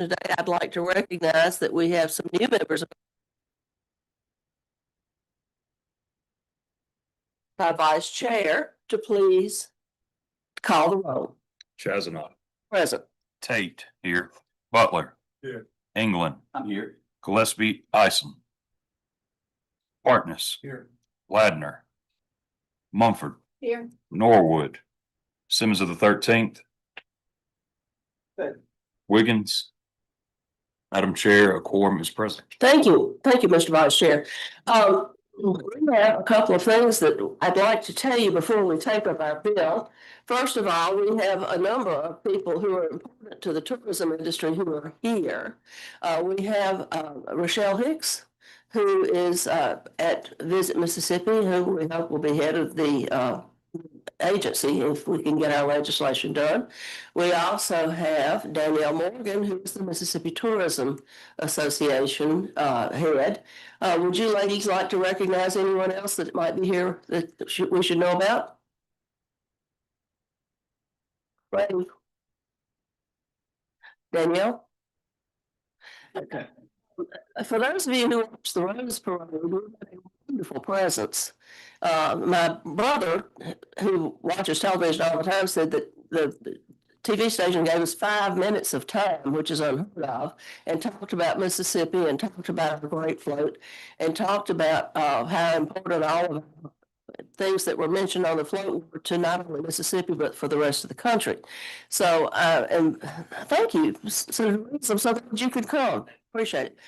today, I'd like to recognize that we have some new members. Our vice chair to please call the roll. Chazanot. Present. Tate here. Butler. Here. England. I'm here. Gillespie. Isom. Hartness. Here. Ladner. Mumford. Here. Norwood. Simmons of the 13th. Good. Wiggins. Madam Chair, a quorum is present. Thank you. Thank you, Mr. Vice Chair. We have a couple of things that I'd like to tell you before we take up our bill. First of all, we have a number of people who are important to the tourism industry who are here. We have Rochelle Hicks, who is at Visit Mississippi, who we hope will be head of the agency if we can get our legislation done. We also have Danielle Morgan, who is the Mississippi Tourism Association head. Would you ladies like to recognize anyone else that might be here that we should know about? Right. Danielle? Okay. For those of you who watch the Rose Parade, we have a wonderful presence. My brother, who watches television all the time, said that the TV station gave us 5 minutes of time, which is unheard of, and talked about Mississippi and talked about our great float and talked about how important all of the things that were mentioned on the float were to not only Mississippi, but for the rest of the country. So, and thank you, Senator Reeves. I'm so glad you could come. Appreciate it.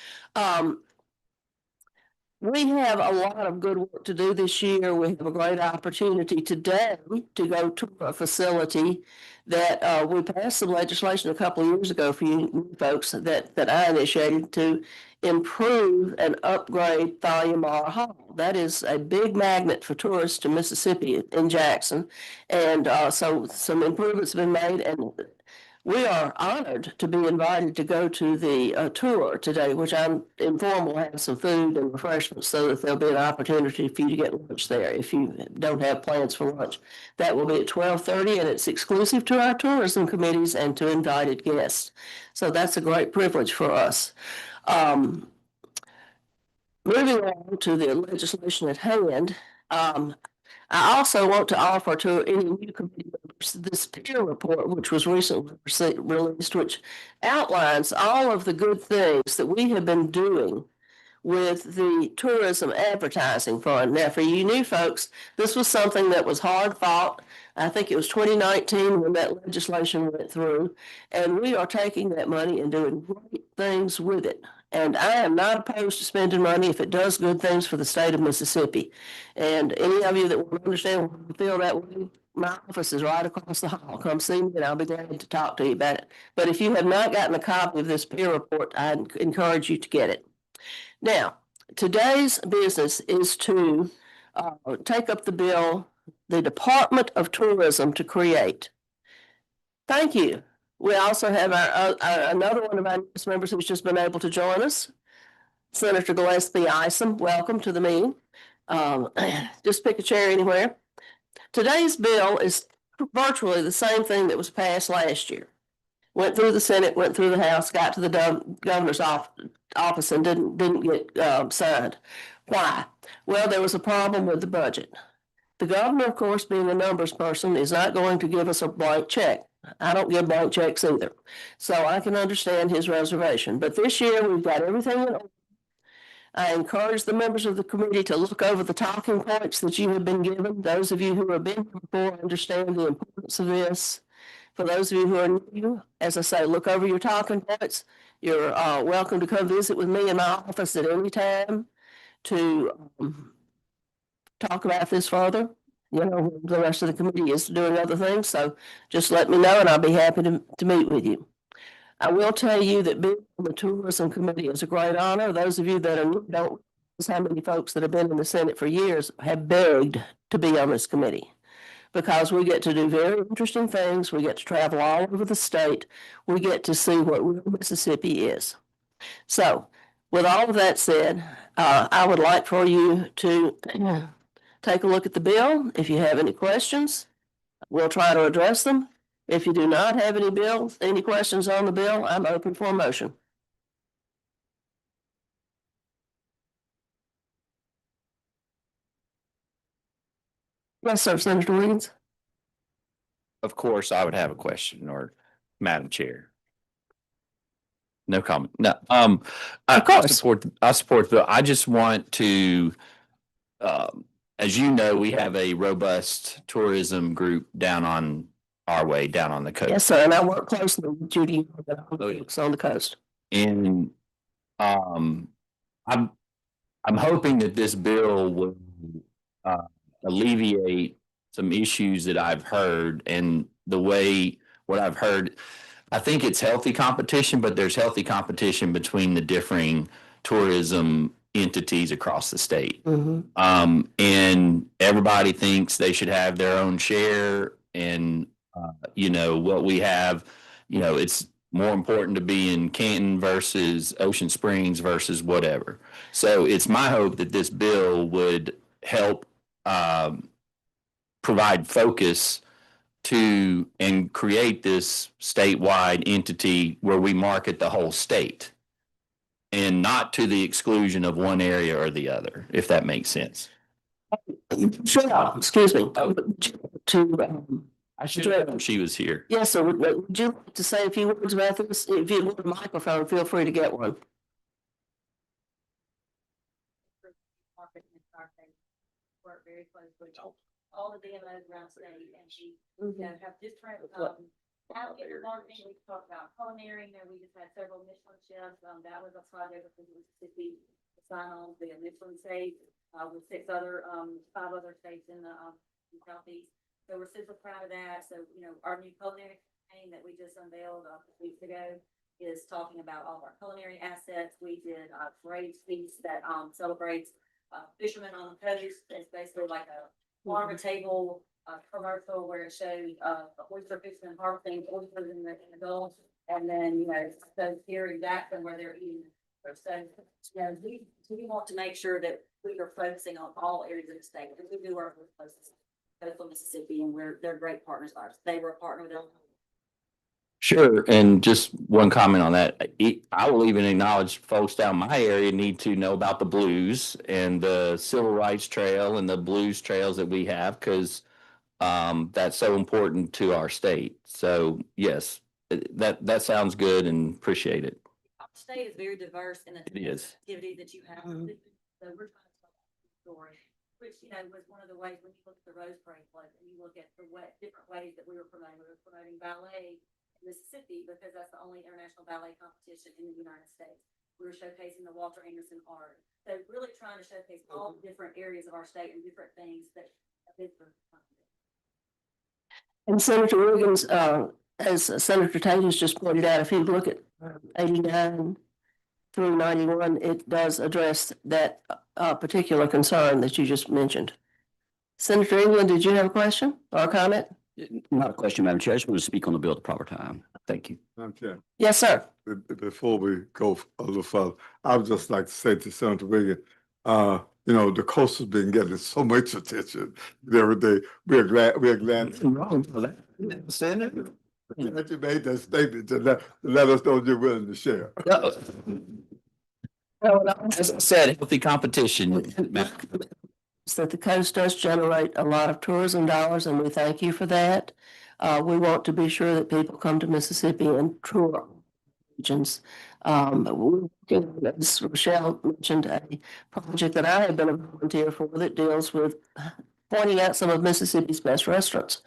We have a lot of good work to do this year. We have a great opportunity today to go to a facility that we passed some legislation a couple of years ago for you folks that I initiated to improve and upgrade Thalia Hall. That is a big magnet for tourists to Mississippi in Jackson. And so some improvements have been made, and we are honored to be invited to go to the tour today, which I'm informed will have some food and refreshments so that there'll be an opportunity for you to get lunch there if you don't have plans for lunch. That will be at 12:30, and it's exclusive to our tourism committees and to invited guests. So that's a great privilege for us. Moving on to the legislation at hand, I also want to offer to any new committee members this peer report, which was recently released, which outlines all of the good things that we have been doing with the Tourism Advertising Fund. Now, for you new folks, this was something that was hard fought. I think it was 2019 when that legislation went through, and we are taking that money and doing great things with it. And I am not opposed to spending money if it does good things for the state of Mississippi. And any of you that want to understand why feel that way, my office is right across the hall. Come see me and I'll be glad to talk to you about it. But if you have not gotten a copy of this peer report, I encourage you to get it. Now, today's business is to take up the bill, the Department of Tourism to create. Thank you. We also have another one of our newest members who's just been able to join us, Senator Gillespie Isom. Welcome to the meeting. Just pick a chair anywhere. Today's bill is virtually the same thing that was passed last year. Went through the Senate, went through the House, got to the governor's office and didn't get signed. Why? Well, there was a problem with the budget. The governor, of course, being a numbers person, is not going to give us a blank check. I don't give blank checks either. So I can understand his reservation. But this year we've got everything in order. I encourage the members of the committee to look over the talking points that you have been given. Those of you who have been here before understand the importance of this. For those of you who are new, as I say, look over your talking points. You're welcome to come visit with me in my office at any time to talk about this further. You know, the rest of the committee is doing other things, so just let me know and I'll be happy to meet with you. I will tell you that being on the tourism committee is a great honor. Those of you that are new don't realize how many folks that have been in the Senate for years have begged to be on this committee, because we get to do very interesting things. We get to travel all over the state. We get to see what real Mississippi is. So with all of that said, I would like for you to take a look at the bill. If you have any questions, we'll try to address them. If you do not have any questions on the bill, I'm open for a motion. Yes, sir, Senator Wiggins. Of course, I would have a question, or Madam Chair. No comment. No, I course. support the, I just want to, as you know, we have a robust tourism group down on our way, down on the coast. Yes, sir, and I work closely with Judy Oh, yeah. on the coast. And, I'm hoping that this bill will, alleviate some issues that I've heard, and the way, what I've heard, I think it's healthy competition, but there's healthy competition between the differing tourism entities across the state. And everybody thinks they should have their own share, and, you know, what we have, you know, it's more important to be in Canton versus Ocean Springs versus whatever. So it's my hope that this bill would help, provide focus to and create this statewide entity where we market the whole state, and not to the exclusion of one area or the other, if that makes sense. Sure, excuse me. I should have known she was here. Yes, sir, would you like to say a few words about this? If you want a microphone, feel free to get one. Work very closely with all the DMOs around the state, and she, have different, out in marketing, we talked about culinary, we just had several Michelin chefs, that was a project with Mississippi to sign on the Michelin state, with 5 other states in the, southeast. So we're super proud of that. So, our new culinary campaign that we just unveiled a few weeks ago is talking about all of our culinary assets. We did a parade feast that, celebrates fishermen on the coast. It's basically like a farm to table commercial where it shows oyster fishermen harvesting oysters in the Gulf, and then so here exactly where they're eating. So we want to make sure that we are focusing on all areas of the state, because we do work with coastal Mississippi, and they're great partners of ours. They were a partner with them. Sure, and just one comment on that. I will even acknowledge folks down my area need to know about the blues and the civil rights trail and the blues trails that we have, because that's so important to our state. So yes, that sounds good, and appreciate it. Our state is very diverse in the It is. activities that you have. So we're trying to tell the story, which, was one of the ways when you look at the Rose Parade float and you look at the different ways that we were promoting ballet in Mississippi, because that's the only international ballet competition in the United States. We were showcasing the Walter Anderson art. So really trying to showcase all the different areas of our state and different things that have been for And Senator Wiggins, as Senator Taylor's just pointed out, if you look at 89 through 91, it does address that particular concern that you just mentioned. Senator England, did you have a question or a comment? Not a question, Madam Chair. I just want to speak on the bill at the proper time. Thank you. Madam Chair, Yes, sir. before we go a little further, I would just like to say to Senator Wiggins, the coast has been getting so much attention every day. We're glad. Nothing wrong with that, Senator. That you made that statement to let us know you're willing to share. As I said, healthy competition. That the coast does generate a lot of tourism dollars, and we thank you for that. We want to be sure that people come to Mississippi and tour regions. As Rochelle mentioned, a project that I have been a volunteer for that deals with pointing out some of Mississippi's best restaurants.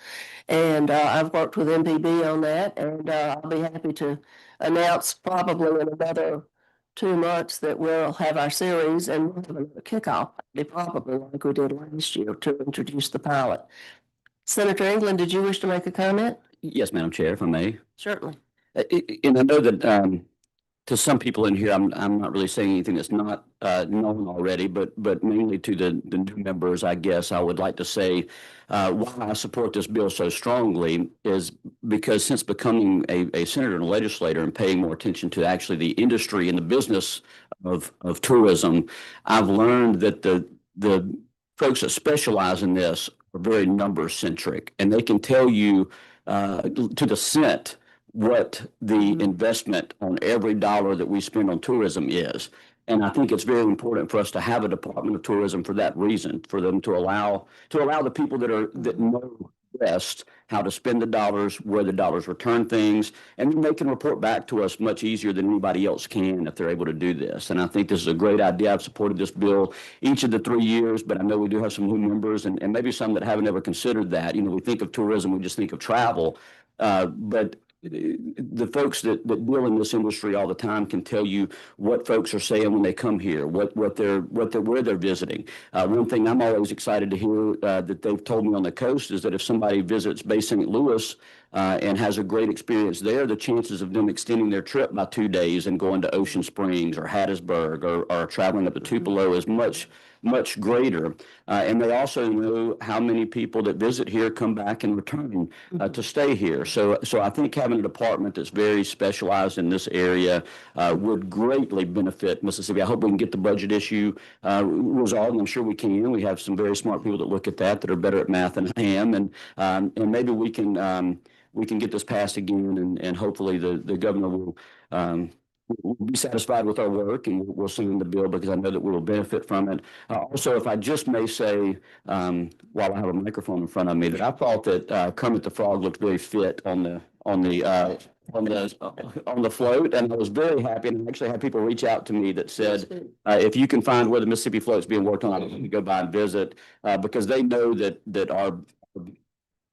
And I've worked with MPB on that, and I'll be happy to announce probably in another 2 months that we'll have our series, and we'll have another kickoff, probably like we did last year, to introduce the pilot. Senator England, did you wish to make a comment? Yes, Madam Chair, if I may. Certainly. And I know that to some people in here, I'm not really saying anything that's not known already, but mainly to the new members, I guess I would like to say why I support this bill so strongly is because since becoming a senator and a legislator and paying more attention to actually the industry and the business of tourism, I've learned that the folks that specialize in this are very number centric, and they can tell you to the cent what the investment on every dollar that we spend on tourism is. And I think it's very important for us to have a Department of Tourism for that reason, for them to allow the people that know best how to spend the dollars, where the dollars return things, and then they can report back to us much easier than anybody else can if they're able to do this. And I think this is a great idea. I've supported this bill each of the 3 years, but I know we do have some new members and maybe some that haven't ever considered that. You know, we think of tourism, we just think of travel, but the folks that deal in this industry all the time can tell you what folks are saying when they come here, where they're visiting. One thing I'm always excited to hear that they've told me on the coast is that if somebody visits Bay St. Louis and has a great experience there, the chances of them extending their trip by 2 days and going to Ocean Springs or Hattiesburg or traveling up to Tupelo is much greater. And they also know how many people that visit here come back and return to stay here. So I think having a department that's very specialized in this area would greatly benefit Mississippi. I hope we can get the budget issue resolved, and I'm sure we can. We have some very smart people that look at that are better at math than I am, and maybe we can get this passed again, and hopefully the governor will be satisfied with our work, and we'll send in the bill because I know that we will benefit from it. Also, if I just may say, while I have a microphone in front of me, that I thought that Kermit the Frog looked very fit on the float, and I was very happy. And I actually had people reach out to me that said, if you can find where the Mississippi float's being worked on, I'd like to go by and visit because they know that our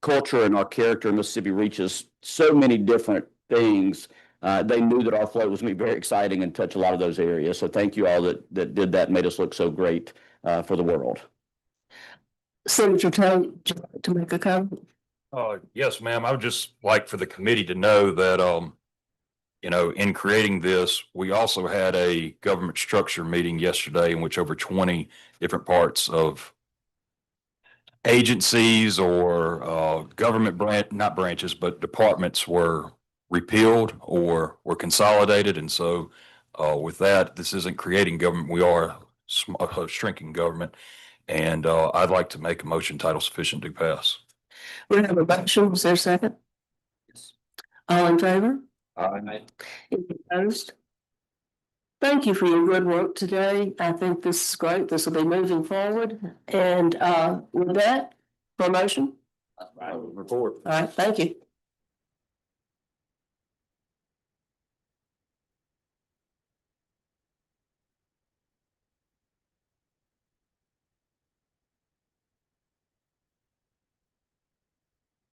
culture and our character in Mississippi reaches so many different things. They knew that our float was going to be very exciting and touch a lot of those areas. So thank you all that did that, made us look so great for the world. Senator Taylor, would you like to make a comment? Yes, ma'am. I would just like for the committee to know that, in creating this, we also had a government structure meeting yesterday in which over 20 different parts of agencies or government not branches, but departments were repealed or were consolidated. And so with that, this isn't creating government. We are shrinking government. And I'd like to make a motion title sufficient to pass. We have a motion. Was there a second? Yes. All in favor? Aye. Any opposed? Thank you for your good work today. I think this is great. This will be moving forward. And with that, for a motion? Report. All right, thank you.